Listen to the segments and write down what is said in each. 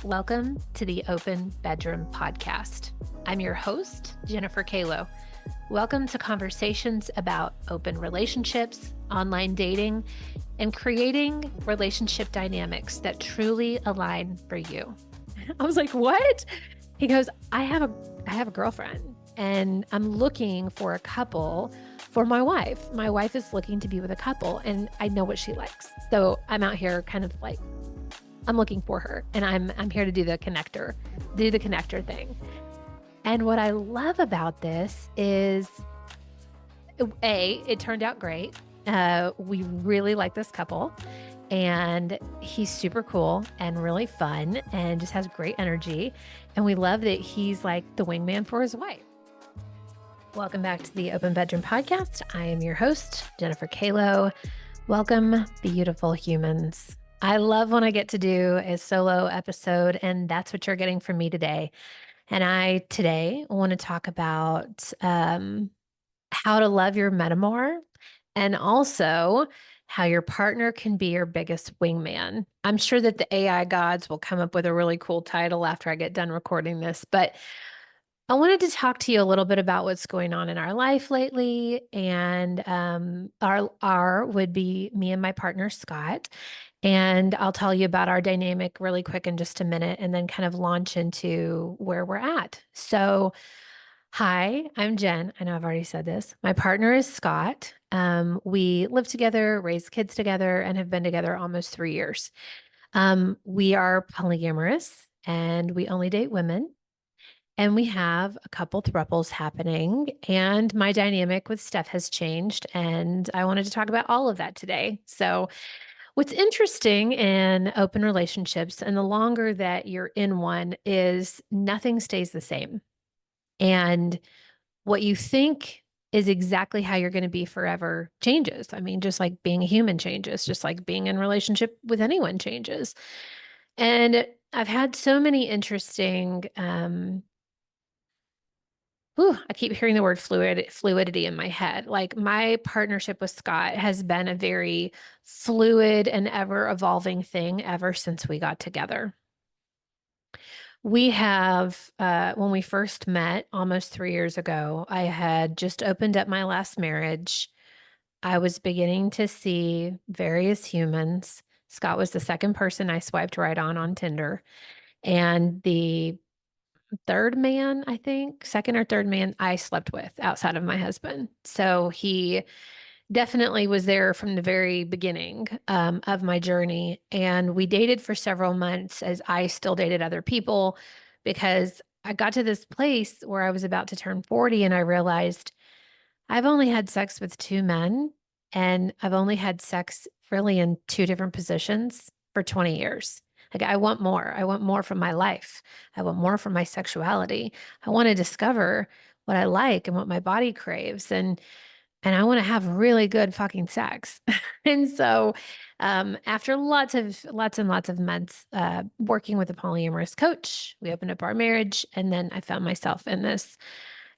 Welcome to the Open Bedroom Podcast. I'm your host, Jennifer Kalo. Welcome to conversations about open relationships, online dating, and creating relationship dynamics that truly align for you. I was like, what? He goes, I have a girlfriend and I'm looking for a couple for my wife. My wife is looking to be with a couple and I know what she likes. So I'm out here kind of like, I'm looking for her and I'm here to do the connector thing. And what I love about this is it turned out great. We really like this couple and he's super cool and really fun and just has great energy. And we love that he's like the wingman for his wife. Welcome back to the Open Bedroom Podcast. I am your host, Jennifer Kalo. Welcome, beautiful humans. I love when I get to do a solo episode, and that's what you're getting from me today. And I today want to talk about how to love your meta more, and also how your partner can be your biggest wingman. I'm sure that the AI gods will come up with a really cool title after I get done recording this, but I wanted to talk to you a little bit about what's going on in our life lately, and our would be me and my partner Scott, and I'll tell you about our dynamic really quick in just a minute, and then kind of launch into where we're at. So, hi, I'm Jen. I know I've already said this. My partner is Scott. We live together, raise kids together, and have been together almost 3 years. We are polyamorous, and we only date women. And we have a couple throuples happening, and my dynamic with Steph has changed. And I wanted to talk about all of that today. So, what's interesting in open relationships, and the longer that you're in one, is nothing stays the same. And what you think is exactly how you're going to be forever changes. I mean, just like being a human changes, just like being in a relationship with anyone changes. And I've had so many interesting I keep hearing the word fluidity in my head. Like my partnership with Scott has been a very fluid and ever evolving thing ever since we got together. We have, when we first met almost 3 years ago, I had just opened up my last marriage. I was beginning to see various humans. Scott was the second person I swiped right on Tinder. And the third man, I think, second or third man I slept with outside of my husband. So he definitely was there from the very beginning of my journey. And we dated for several months as I still dated other people because I got to this place where I was about to turn 40 and I realized I've only had sex with 2 men and I've only had sex really in 2 different positions for 20 years. Like I want more. I want more from my life. I want more from my sexuality. I want to discover what I like and what my body craves and I want to have really good fucking sex. And so after lots and lots of months working with a polyamorous coach, we opened up our marriage and then I found myself in this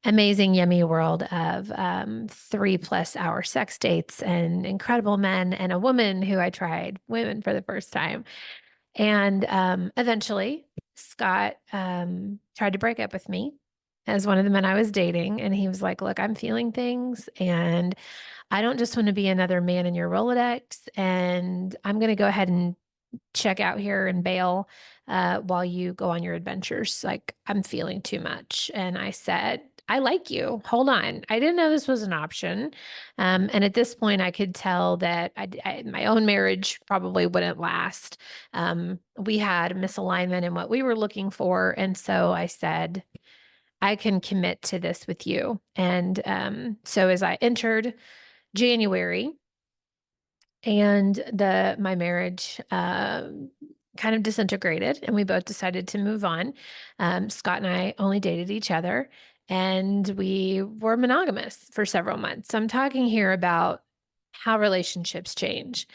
amazing, yummy world of 3+ hour sex dates and incredible men and a woman who I tried women for the first time. And eventually, Scott tried to break up with me as one of the men I was dating. And he was like, look, I'm feeling things and I don't just want to be another man in your Rolodex. And I'm going to go ahead and check out here and bail while you go on your adventures. Like, I'm feeling too much. And I said, I like you. Hold on. I didn't know this was an option. And at this point, I could tell that my own marriage probably wouldn't last. We had misalignment in what we were looking for. And so I said, I can commit to this with you. And so as I entered January, and my marriage kind of disintegrated and we both decided to move on. Scott and I only dated each other and we were monogamous for several months. So I'm talking here about how relationships change.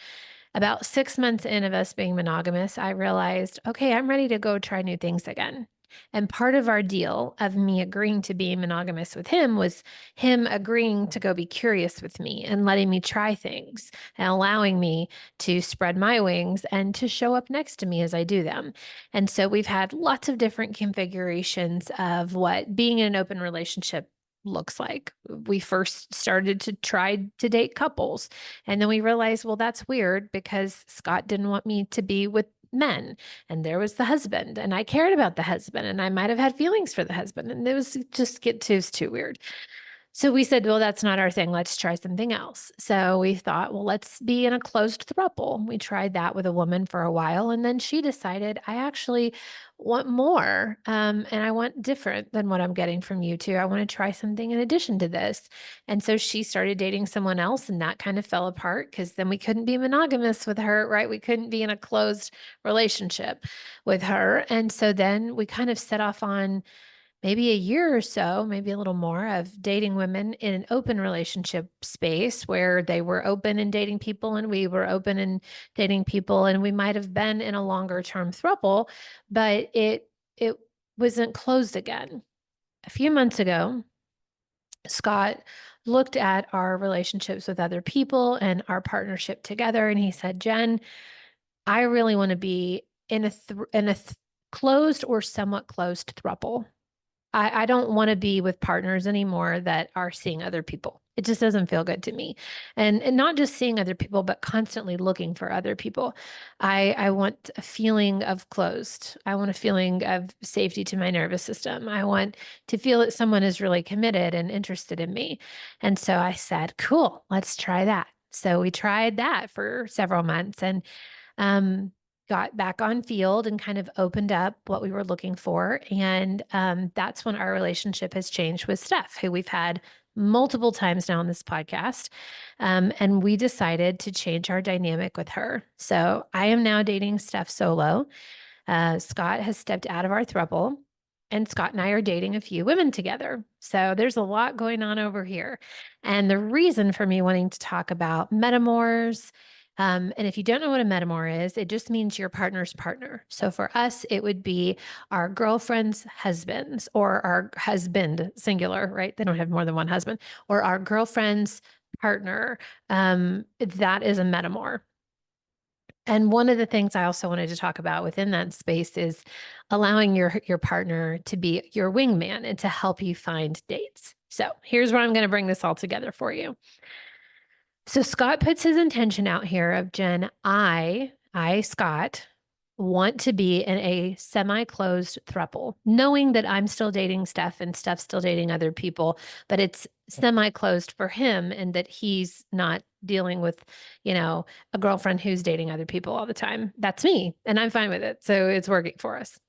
About 6 months in of us being monogamous, I realized, okay, I'm ready to go try new things again. And part of our deal of me agreeing to be monogamous with him was him agreeing to go be curious with me and letting me try things and allowing me to spread my wings and to show up next to me as I do them. And so we've had lots of different configurations of what being in an open relationship looks like. We first started to try to date couples, and then we realized, well, that's weird because Scott didn't want me to be with men, and there was the husband, and I cared about the husband, and I might have had feelings for the husband, and it was just it was too weird. So we said, well, that's not our thing. Let's try something else. So we thought, well, let's be in a closed throuple. We tried that with a woman for a while. And then she decided, I actually want more. And I want different than what I'm getting from you two. I want to try something in addition to this. And so she started dating someone else, and that kind of fell apart because then we couldn't be monogamous with her, right? We couldn't be in a closed relationship with her. And so then we kind of set off on maybe a year or so, maybe a little more, of dating women in an open relationship space where they were open and dating people and we were open and dating people, and we might have been in a longer term throuple, but it wasn't closed again. A few months ago, Scott looked at our relationships with other people and our partnership together, and he said, Jen, I really want to be in a closed or somewhat closed throuple. I don't want to be with partners anymore that are seeing other people. It just doesn't feel good to me. And not just seeing other people, but constantly looking for other people. I want a feeling of closed. I want a feeling of safety to my nervous system. I want to feel that someone is really committed and interested in me. And so I said, cool, let's try that. So we tried that for several months, and um, got back on field and kind of opened up what we were looking for. And that's when our relationship has changed with Steph, who we've had multiple times now on this podcast. And we decided to change our dynamic with her. So I am now dating Steph solo. Scott has stepped out of our throuple, and Scott and I are dating a few women together. So there's a lot going on over here. And the reason for me wanting to talk about metamors, and if you don't know what a metamor is, it just means your partner's partner. So for us, it would be our girlfriend's husbands, or our husband, singular, right? They don't have more than one husband, or our girlfriend's partner. That is a metamor. And one of the things I also wanted to talk about within that space is allowing your partner to be your wingman and to help you find dates. So here's where I'm going to bring this all together for you. So Scott puts his intention out here of, Jen, Scott, want to be in a semi-closed throuple, knowing that I'm still dating Steph and Steph's still dating other people, but it's semi-closed for him, and that he's not dealing with, a girlfriend who's dating other people all the time. That's me, and I'm fine with it. So it's working for us.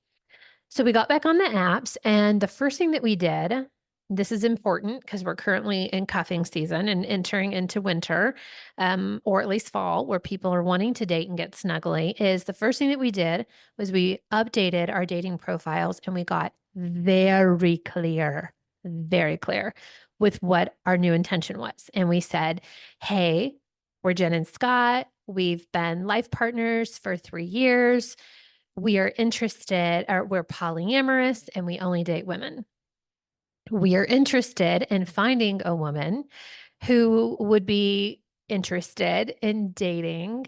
So we got back on the apps, and the first thing that we did, this is important because we're currently in cuffing season and entering into winter, or at least fall, where people are wanting to date and get snuggly, is the first thing that we did was we updated our dating profiles, and we got very clear with what our new intention was. And we said, hey, we're Jen and Scott. We've been life partners for 3 years. We are interested, or we're polyamorous, and we only date women. We are interested in finding a woman who would be interested in dating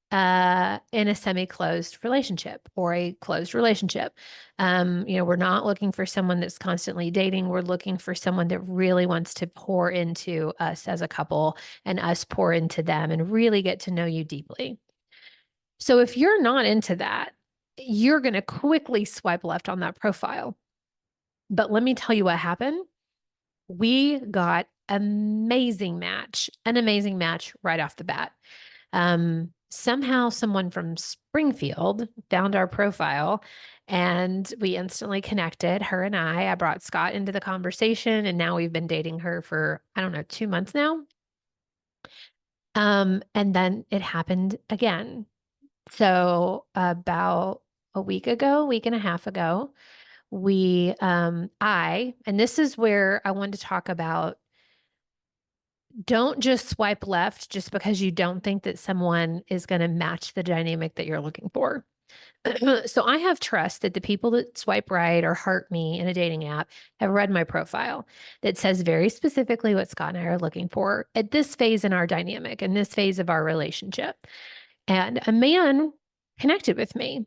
in a semi-closed relationship or a closed relationship. We're not looking for someone that's constantly dating. We're looking for someone that really wants to pour into us as a couple, and us pour into them, and really get to know you deeply. So if you're not into that, you're going to quickly swipe left on that profile. But let me tell you what happened. We got an amazing match right off the bat. Somehow someone from Springfield found our profile, and we instantly connected, her and I brought Scott into the conversation, and now we've been dating her for, I don't know, 2 months now. And then it happened again. So about a week and a half ago, and this is where I wanted to talk about, don't just swipe left just because you don't think that someone is going to match the dynamic that you're looking for. So I have trust that the people that swipe right or heart me in a dating app have read my profile that says very specifically what Scott and I are looking for at this phase in our dynamic, in this phase of our relationship. And a man connected with me.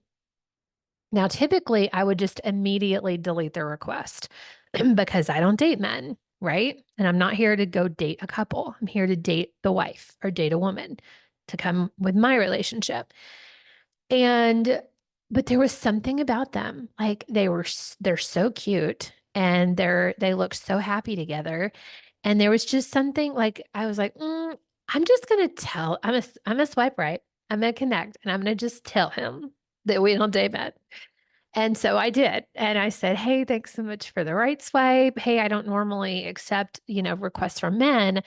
Now, typically, I would just immediately delete the request because I don't date men, right? And I'm not here to go date a couple. I'm here to date the wife or date a woman to come with my relationship. And but there was something about them. Like they're so cute and they look so happy together. And there was just something like I was like, I'm just gonna tell I'm a swipe right. I'm gonna connect and I'm gonna just tell him that we don't date men. And so I did. And I said, "Hey, thanks so much for the right swipe. Hey, I don't normally accept, requests from men.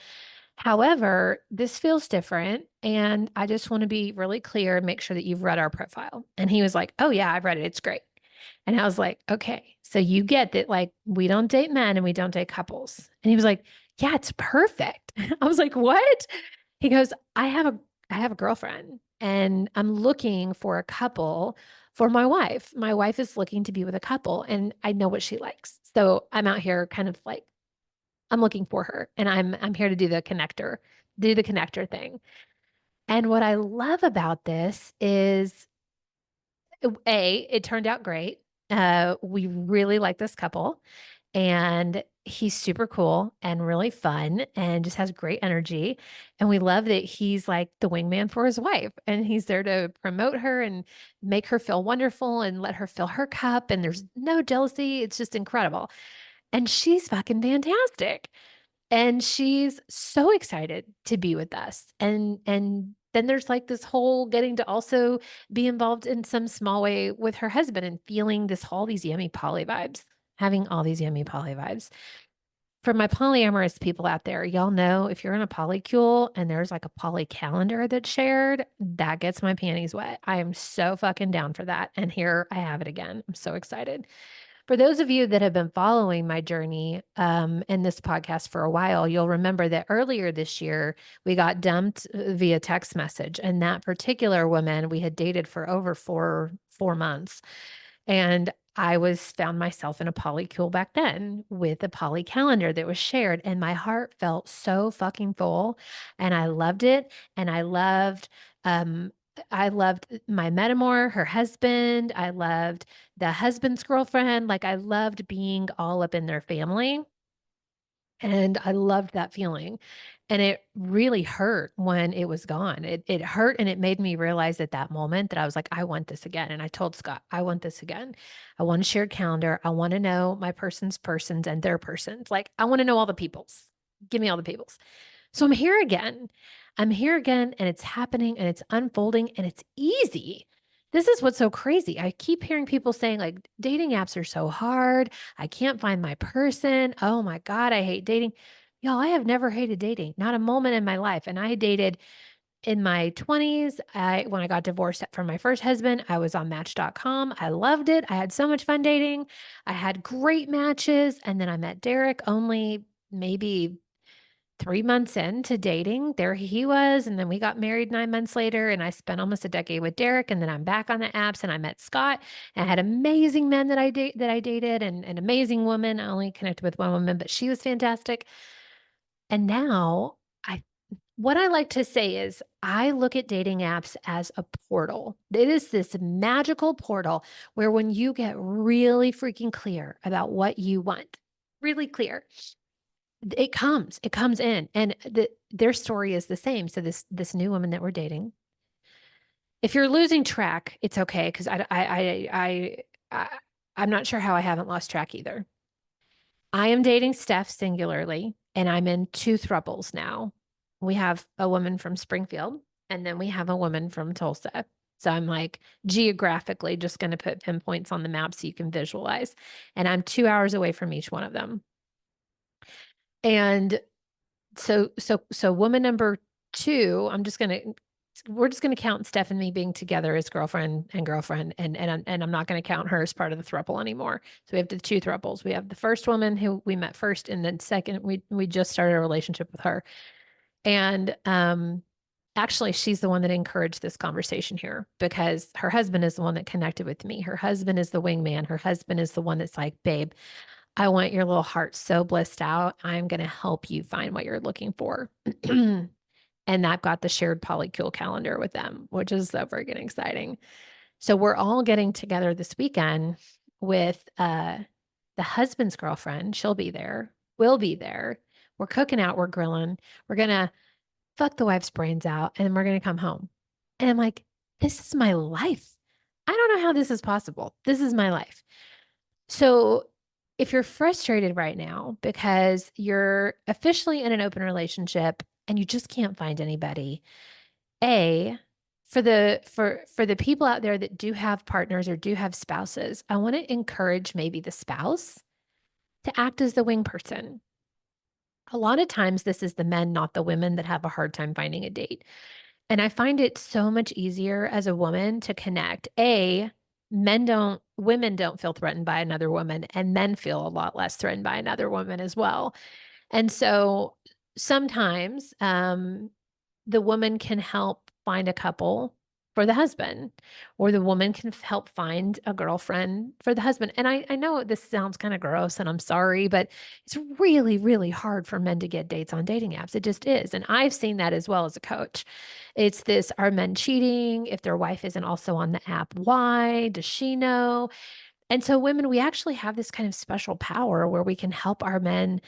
However, this feels different. And I just want to be really clear and make sure that you've read our profile." And he was like, "Oh, yeah, I've read it. It's great." And I was like, "Okay, so you get that, like, we don't date men and we don't date couples." And he was like, "Yeah, it's perfect." I was like, "What?" He goes, I have a girlfriend and I'm looking for a couple for my wife. My wife is looking to be with a couple and I know what she likes. So I'm out here kind of like I'm looking for her and I'm here to do the connector thing. And what I love about this is it turned out great. We really like this couple and he's super cool and really fun and just has great energy. And we love that he's like the wingman for his wife and he's there to promote her and make her feel wonderful and let her fill her cup. And there's no jealousy. It's just incredible. And she's fucking fantastic. And she's so excited to be with us. And then there's like this whole getting to also be involved in some small way with her husband and feeling this all these yummy poly vibes, having all these yummy poly vibes. For my polyamorous people out there, y'all know if you're in a polycule and there's like a poly calendar that's shared, that gets my panties wet. I am so fucking down for that. And here I have it again. I'm so excited. For those of you that have been following my journey in this podcast for a while, you'll remember that earlier this year, we got dumped via text message. And that particular woman we had dated for over four months. And I found myself in a polycule back then with a poly calendar that was shared. And my heart felt so fucking full. And I loved it. And um, I loved my metamor, her husband. I loved the husband's girlfriend. Like I loved being all up in their family. And I loved that feeling. And it really hurt when it was gone. It hurt and it made me realize at that moment that I was like, I want this again. And I told Scott, I want this again. I want a shared calendar. I want to know my person's persons and their persons. Like I want to know all the peoples. Give me all the peoples. So I'm here again. I'm here again and it's happening and it's unfolding and it's easy. This is what's so crazy. I keep hearing people saying like dating apps are so hard. I can't find my person. Oh my God, I hate dating. Y'all, I have never hated dating, not a moment in my life. And I dated in my 20s. When I got divorced from my first husband, I was on Match.com. I loved it. I had so much fun dating. I had great matches. And then I met Derek only maybe 3 months into dating, there he was. And then we got married 9 months later. And I spent almost a decade with Derek. And then I'm back on the apps and I met Scott. And I had amazing men that I dated and an amazing woman. I only connected with one woman, but she was fantastic. And now I what I like to say is I look at dating apps as a portal. It is this magical portal where when you get really freaking clear about what you want, really clear, it comes in and their story is the same. So this new woman that we're dating, if you're losing track, it's okay because I I'm not sure how I haven't lost track either. I am dating Steph singularly, and I'm in two thruples now. We have a woman from Springfield, and then we have a woman from Tulsa. So I'm like geographically just going to put pinpoints on the map so you can visualize. And I'm 2 hours away from each one of them. And so woman number two, we're just gonna count Steph and me being together as girlfriend and girlfriend, and I'm not gonna count her as part of the throuple anymore. So we have the two thruples. We have the first woman who we met first, and then second, we just started a relationship with her. And Actually, she's the one that encouraged this conversation here because her husband is the one that connected with me. Her husband is the wingman. Her husband is the one that's like, babe, I want your little heart so blissed out. I'm going to help you find what you're looking for. And I've got the shared polycule calendar with them, which is so freaking exciting. So we're all getting together this weekend with the husband's girlfriend. She'll be there. We'll be there. We're cooking out. We're grilling. We're going to fuck the wife's brains out, and then we're going to come home. And I'm like, this is my life. I don't know how this is possible. This is my life. So if you're frustrated right now because you're officially in an open relationship and you just can't find anybody, A, for the people out there that do have partners or do have spouses, I want to encourage maybe the spouse to act as the wing person. A lot of times this is the men, not the women, that have a hard time finding a date. And I find it so much easier as a woman to connect. Women don't feel threatened by another woman, and men feel a lot less threatened by another woman as well. And so sometimes the woman can help find a couple for the husband, or the woman can help find a girlfriend for the husband. And I know this sounds kind of gross, and I'm sorry, but it's really, really hard for men to get dates on dating apps. It just is. And I've seen that as well as a coach. It's this, are men cheating? If their wife isn't also on the app, why? Does she know? And so, women, we actually have this kind of special power where we can help our men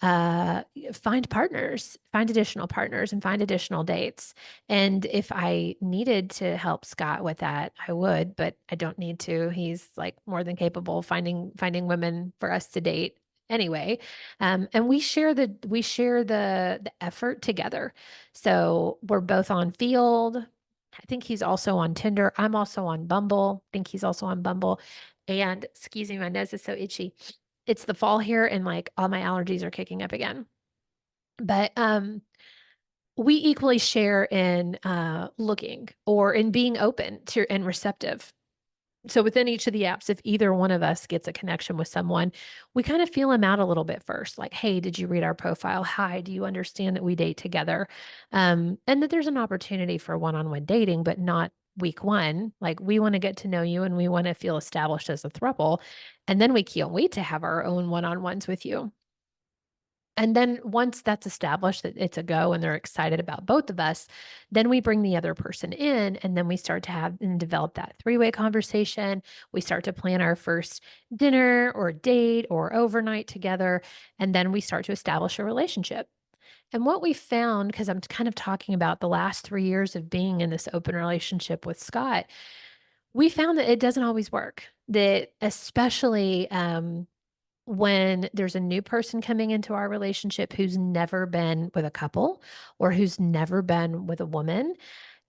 uh find partners, find additional partners, and find additional dates. And if I needed to help Scott with that, I would, but I don't need to. He's like more than capable of finding women for us to date anyway. And we share the effort together. So we're both on Field. I think he's also on Tinder. I'm also on Bumble. I think he's also on Bumble. And excuse me, my nose is so itchy. It's the fall here, and like all my allergies are kicking up again. But we equally share in looking or in being open to and receptive. So within each of the apps, if either one of us gets a connection with someone, we kind of feel them out a little bit first. Like, hey, did you read our profile? Hi, do you understand that we date together? And that there's an opportunity for one-on-one dating, but not week one. Like, we want to get to know you and we want to feel established as a throuple. And then we can't wait to have our own one-on-ones with you. And then once that's established that it's a go and they're excited about both of us, then we bring the other person in, and then we start to have and develop that three-way conversation. We start to plan our first dinner or date or overnight together, and then we start to establish a relationship. And what we found, because I'm kind of talking about the last 3 years of being in this open relationship with Scott, we found that it doesn't always work. That especially when there's a new person coming into our relationship who's never been with a couple or who's never been with a woman,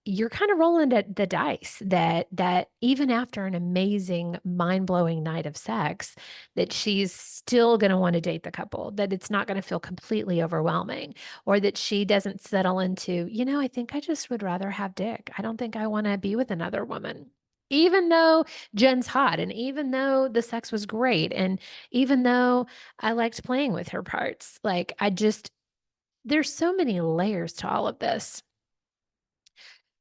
you're kind of rolling the dice that even after an amazing, mind-blowing night of sex, that she's still going to want to date the couple, that it's not going to feel completely overwhelming, or that she doesn't settle into, I think I just would rather have dick. I don't think I want to be with another woman. Even though Jen's hot, and even though the sex was great, and even though I liked playing with her parts, like there's so many layers to all of this.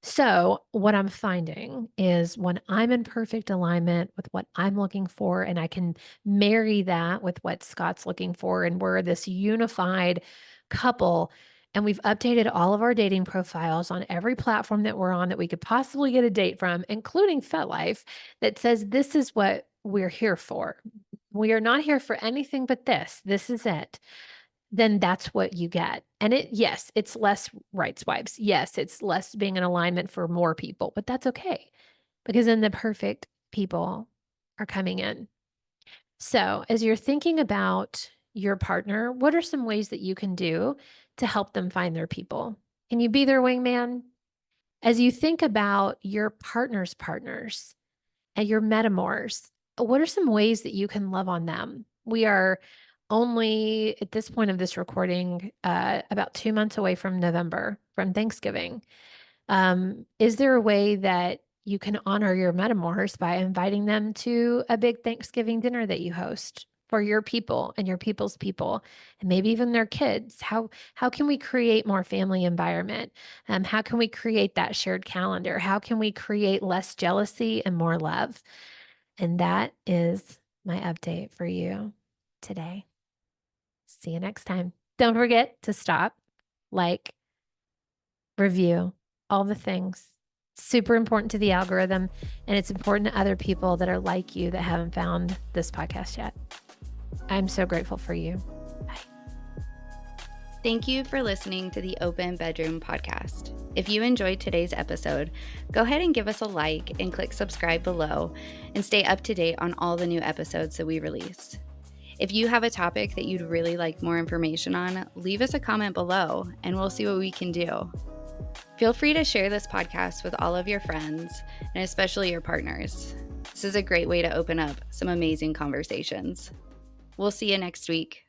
So, what I'm finding is when I'm in perfect alignment with what I'm looking for, and I can marry that with what Scott's looking for, and we're this unified couple, and we've updated all of our dating profiles on every platform that we're on that we could possibly get a date from, including FetLife, that says this is what we're here for. We are not here for anything but this. This is it. Then that's what you get. And yes, it's less right swipes. Yes, it's less being in alignment for more people, but that's okay because then the perfect people are coming in. So, as you're thinking about your partner, what are some ways that you can do to help them find their people? Can you be their wingman? As you think about your partner's partners, and your metamors, what are some ways that you can love on them? We are only at this point of this recording about 2 months away from November, from Thanksgiving. Is there a way that you can honor your metamors by inviting them to a big Thanksgiving dinner that you host? for your people and your people's people, and maybe even their kids? How can we create more family environment? How can we create that shared calendar? How can we create less jealousy and more love? And that is my update for you today. See you next time. Don't forget to stop, like, review, all the things. Super important to the algorithm, and it's important to other people that are like you that haven't found this podcast yet. I'm so grateful for you. Bye. Thank you for listening to the Open Bedroom Podcast. If you enjoyed today's episode, go ahead and give us a like and click subscribe below and stay up to date on all the new episodes that we release. If you have a topic that you'd really like more information on, leave us a comment below and we'll see what we can do. Feel free to share this podcast with all of your friends and especially your partners. This is a great way to open up some amazing conversations. We'll see you next week.